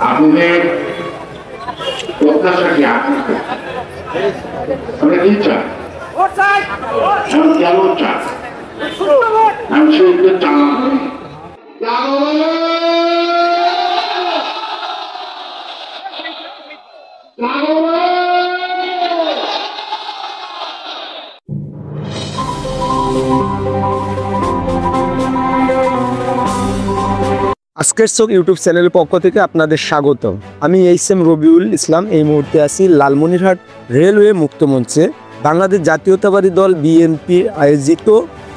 আপনাদের প্রত্যাশা কি আমরা কি চাই আমি কেন চাই আমি সেইটা চালাম আজকের চোখ ইউটিউব চ্যানেলের পক্ষ থেকে আপনাদের স্বাগত। আমি এইচ.এম. রবিউল ইসলাম। এই মুহূর্তে আছি লালমনিরহাট রেলওয়ে মুক্ত মঞ্চে বাংলাদেশ জাতীয়তাবাদী দল বিএনপি আয়োজিত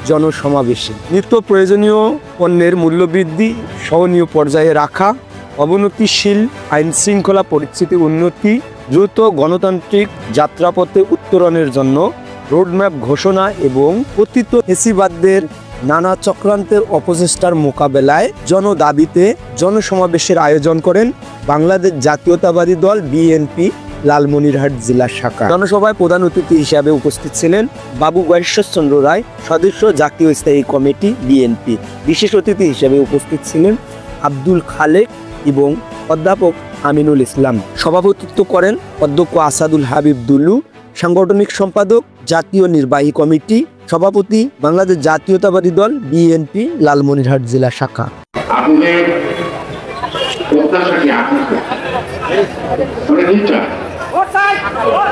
জনসমাবেশে নিত্য প্রয়োজনীয় পণ্যের মূল্যবৃদ্ধি সহনীয় পর্যায়ে রাখা, অবনতিশীল আইন শৃঙ্খলা পরিস্থিতি উন্নতি, দ্রুত গণতান্ত্রিক যাত্রাপথে উত্তরণের জন্য রোডম্যাপ ঘোষণা এবং পতিত ফ্যাসিবাদদের নানা চক্রান্তের অপচেষ্টার মোকাবেলায় জনদাবিতে জনসমাবেশের আয়োজন করেন বাংলাদেশ জাতীয়তাবাদী দল বিএনপি লালমনিরহাট জেলা শাখা। জনসভায় প্রধান অতিথি হিসাবে উপস্থিত ছিলেন বাবু ঈশ্বরচন্দ্র রায়, সদস্য জাতীয় স্থায়ী কমিটি বিএনপি। বিশেষ অতিথি হিসেবে উপস্থিত ছিলেন আব্দুল খালেক এবং অধ্যাপক আমিনুল ইসলাম। সভাপতিত্ব করেন অধ্যক্ষ আসাদুল হাবিব দুলু, সাংগঠনিক সম্পাদক জাতীয় নির্বাহী কমিটি, সভাপতি বাংলাদেশ জাতীয়তাবাদী দল বিএনপি লালমনিরহাট জেলা শাখা। আপনাদের প্রত্যাশা কি আমরা কি চাই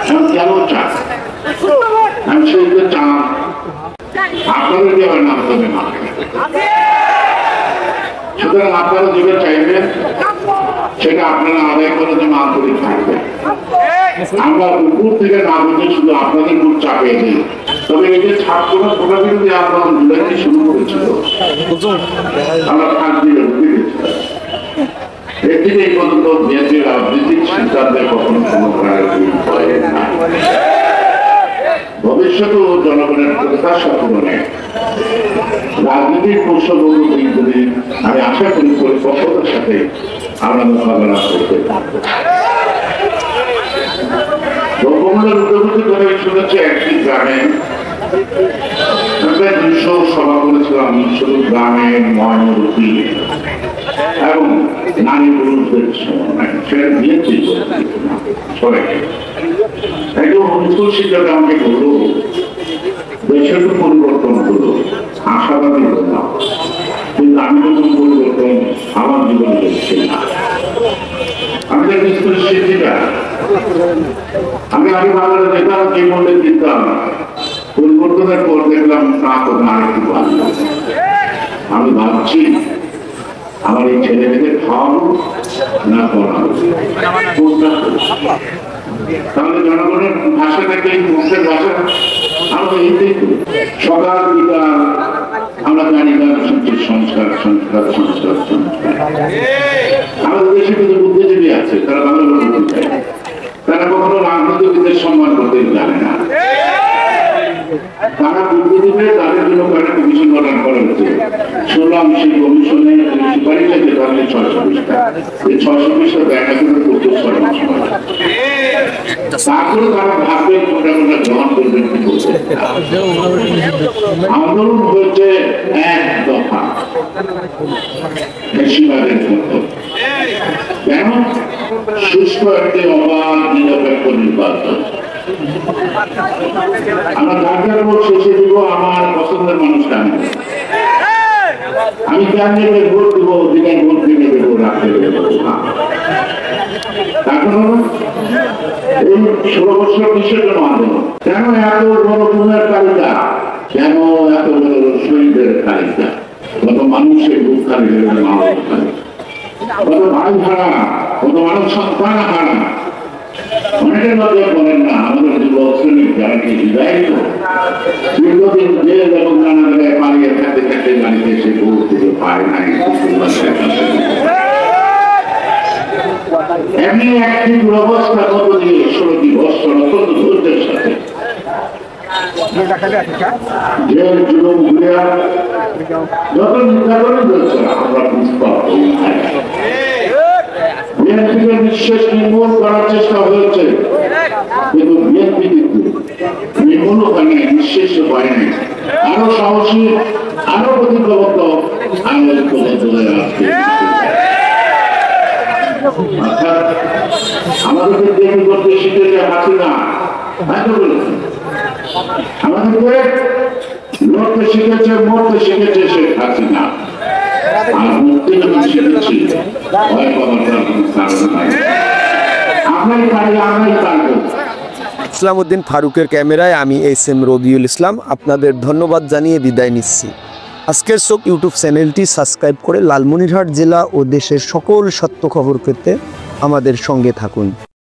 আমি কেন চাই আমি সেইটা চালাম আপনাদের দেওয়া নাম তবে না। সুতরাং আপনারা যেটা চাইবেন সেটা আপনারা আদায় করার জন্য আন্তরিক থাকবেন। আমরা উপর থেকে না বুঝে শুধু আপনাদের উপর চাপিয়ে দিই। তবে এই যে ছাত্র প্রভাবিত আন্দোলন জুলাইতে শুরু করেছিল, আমরা একদিকে এই পর্যন্ত বিএনপির রাজনৈতিক সিদ্ধান্তের কখনো কোনো প্রয়োজন নাই। ভবিষ্যতেও জনগণের প্রত্যাশা পূরণে রাজনৈতিক কৌশলগত দিকগুলি আমি আশা করি পরিপক্বতার সাথে আমরা মোকাবেলা করতে পারব। দ্রব্যমূল্যের উদ্যোগী করে শুনেছি একটি গ্রামে 200 সভা করেছিলাম, শুধু গ্রামের মহানবী এবং নারী পুরুষদের সমন্বয়, সেটা দিয়েছি সবাইকে। একদম স্কুল শিক্ষক আমাকে বললো দেশের তো পরিবর্তন হলো, আশাবাদী হলাম, কিন্তু আমি যখন পরিবর্তন আমার জীবনে দেখছি না। আমি তো স্কুলের শিক্ষিকা, আমি আগে বাংলাদেশ দেখলাম যে মনে দিতাম, পরিবর্তনের পর দেখলাম তা তো না একটু ভালো। আমি ভাবছি আমার এই ছেলে মেয়েদের খাওয়াবো না পড়াবো, তাহলে জনগণের ভাষাটাকে মুখের ভাষা আমরা এইটাই করি। সকাল বিকাল আমরা জানি না সংস্কার সংস্কার সংস্কার সংস্কার। আমাদের দেশে কিছু বুদ্ধিজীবী আছে, তারা বাংলা বলতে চায়, তারা কখনো রাজনীতিবিদদের সম্মান করতে জানে না। তারা বুদ্ধিজীবী, তাদের জন্য একটা কমিশন গঠন করা হচ্ছে। শুনলাম সেই কমিশনে সুপারিশ আছে তাহলে 600 পৃষ্ঠা, এই 600 পৃষ্ঠা দেখা করে করতে 6 মাস সময়। তারপরে তারা ভাববেন কোনটা কোনটা গ্রহণ করবেন কি করবেন। আন্দোলন হচ্ছে এক দফা বেশিরভাগের মতো, কেন সুস্থ একটি অবাধ নিরপেক্ষ নির্বাচন। আমরা ডাক্তার ভোট শেষে দিব আমার পছন্দের মানুষটা আমি ক্যান্ডিডেট ভোট দিব, অধিকার ভোট দিয়ে দেবো, রাখতে দেবো না। এই 16 বছর কিসের জন্য আন্দোলন? কেন এত বড় গুণের তালিকা, কেন এত বড় শহীদের তালিকা, কত মানুষের বুক খালি হয়ে মানুষ খালি, কত ভাই হারা, কত মানুষ সন্তান হারা। অনেকের মধ্যে বলেন না আমাদের যুবক শ্রেণীর যারা কি বিদায়িত দীর্ঘদিন জেল এবং নানা জায়গায় পালিয়ে থাকতে থাকতে বাড়িতে এসে ভোট দিতে পারে নাই। এমনি একটি দুরবস্থা মধ্য দিয়ে 16টি বছর অত্যন্ত ধৈর্যের সাথে জেল জুলুম ঘুরিয়া যত নির্যাতনই চলছে আমরা বুঝতে বিএনপিকে নিঃশেষ নির্মূল করার চেষ্টা হয়েছে, কিন্তু বিএনপি কিন্তু নির্মূল হয় নাই, নিঃশেষ হয় নাই। আরো সাহসী, আরো প্রতিজ্ঞাবদ্ধ, আরো ঐক্যবদ্ধ হয়ে আসছে। অর্থাৎ আমাদেরকে তৈরি করতে শিখেছে হাসিনা, আমাদেরকে লড়তে শিখেছে, মরতে শিখেছে শেখ হাসিনা। আর মুক্তি শিখেছি ভয় পাওয়ার কোনো কারণ নাই। আমরাই পারি, আমরাই পারবো। ইসলামউদ্দিন ফারুকের ক্যামেরায় আমি SM রবিউল ইসলাম আপনাদের ধন্যবাদ জানিয়ে বিদায় নিচ্ছি। আজকের চোখ ইউটিউব চ্যানেলটি সাবস্ক্রাইব করে লালমনিরহাট জেলা ও দেশের সকল সত্য খবর পেতে আমাদের সঙ্গে থাকুন।